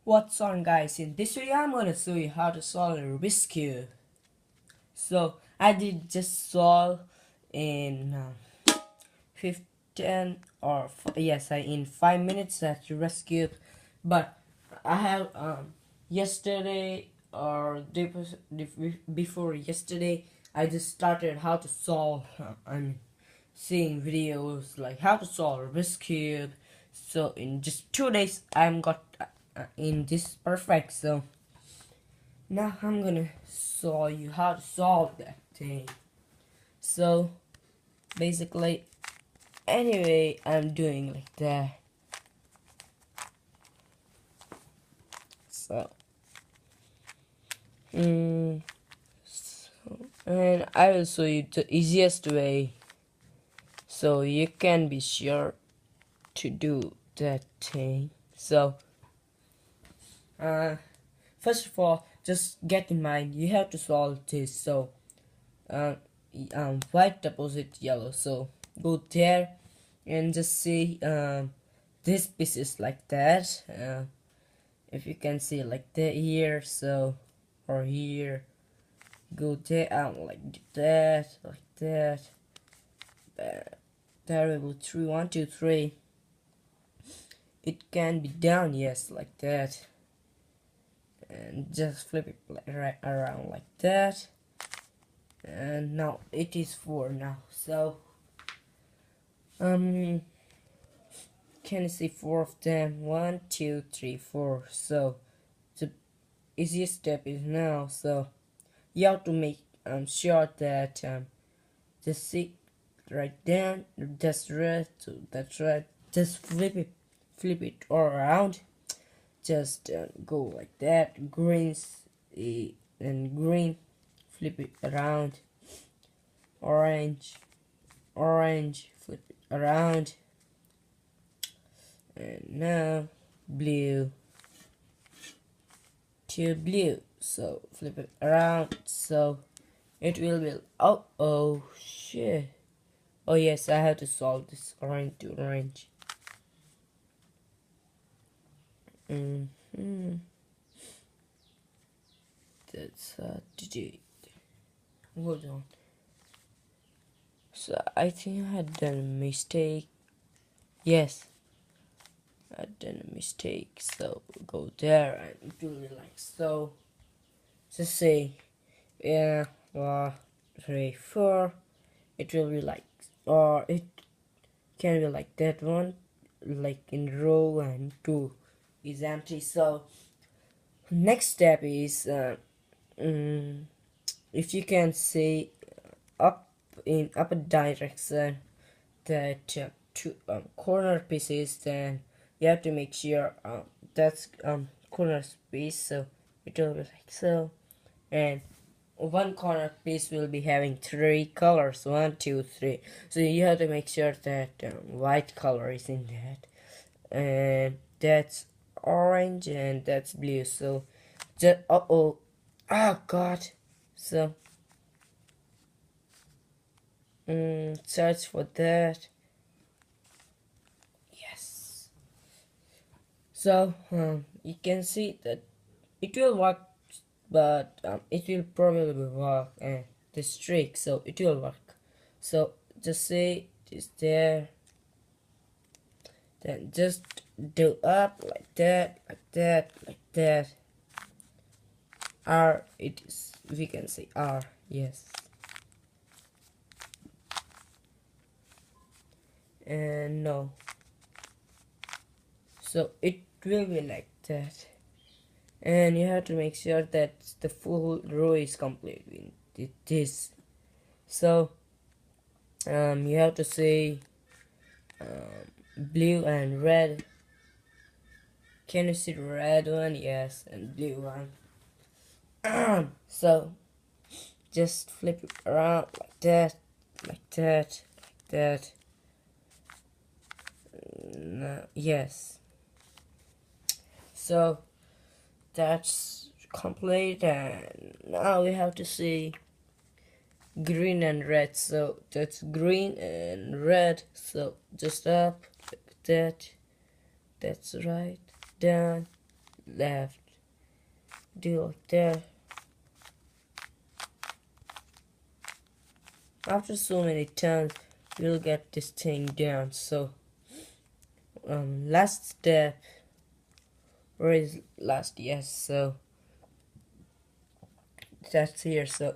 What's on, guys? In this video I'm gonna show you how to solve a Rubik's cube. So I did just solve in 15 or yes I in 5 minutes that Rubik's cube, but I have yesterday or before yesterday I just started how to solve I'm seeing videos like how to solve Rubik's cube. So in just 2 days I'm got in this perfect. So now I'm gonna show you how to solve that thing. So basically, anyway, I'm doing like that. So, and I will show you the easiest way so you can be sure to do that thing. So, first of all, just get in mind you have to solve this. So, white opposite yellow. So go there and just see this piece is like that. If you can see like that here, so or here, go there like that, like that. Variable 3, 1, 2, 3. It can be down, yes, like that, and just flip it right around like that. And now it is 4 now. So can you see 4 of them? 1, 2, 3, 4. So the easiest step is now. So you have to make sure that the seat right down, that's red, so that's right. Just flip it all around. Just go like that. Greens and green. Flip it around. Orange, flip it around. And now blue to blue, so flip it around so it will be oh shit, oh yes, I have to solve this orange to orange. That's did hold on. So I think I had done a mistake. Yes, I done a mistake. So go there and do it like so. Just say, yeah, 1, 3, 4. It will be like, or it can be like that one, like in row, and 2 is empty. So next step is if you can see up in upper direction that two corner pieces, then you have to make sure that's corner piece, so it will be like so. And one corner piece will be having 3 colors, 1, 2, 3. So you have to make sure that white color is in that, and that's orange, and that's blue. So just oh god. So search for that. Yes. So you can see that it will work, but it will probably work and the streak, so it will work. So just say it is there, then just do up like that, like that, like that. R, it is, we can say R, yes. And no, so it will be like that. And you have to make sure that the full row is complete with this. So you have to say blue and red. Can you see the red one? Yes, and blue one. So just flip it around like that, like that, like that. No, yes. So that's complete, and now we have to see green and red. So that's green and red, so just up like that, that's right, down left, do like that. After so many times, we'll get this thing down. So, last step. Where is last? Yes, so that's here. So,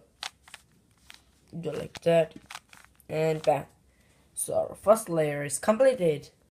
do like that, and bam. So our first layer is completed.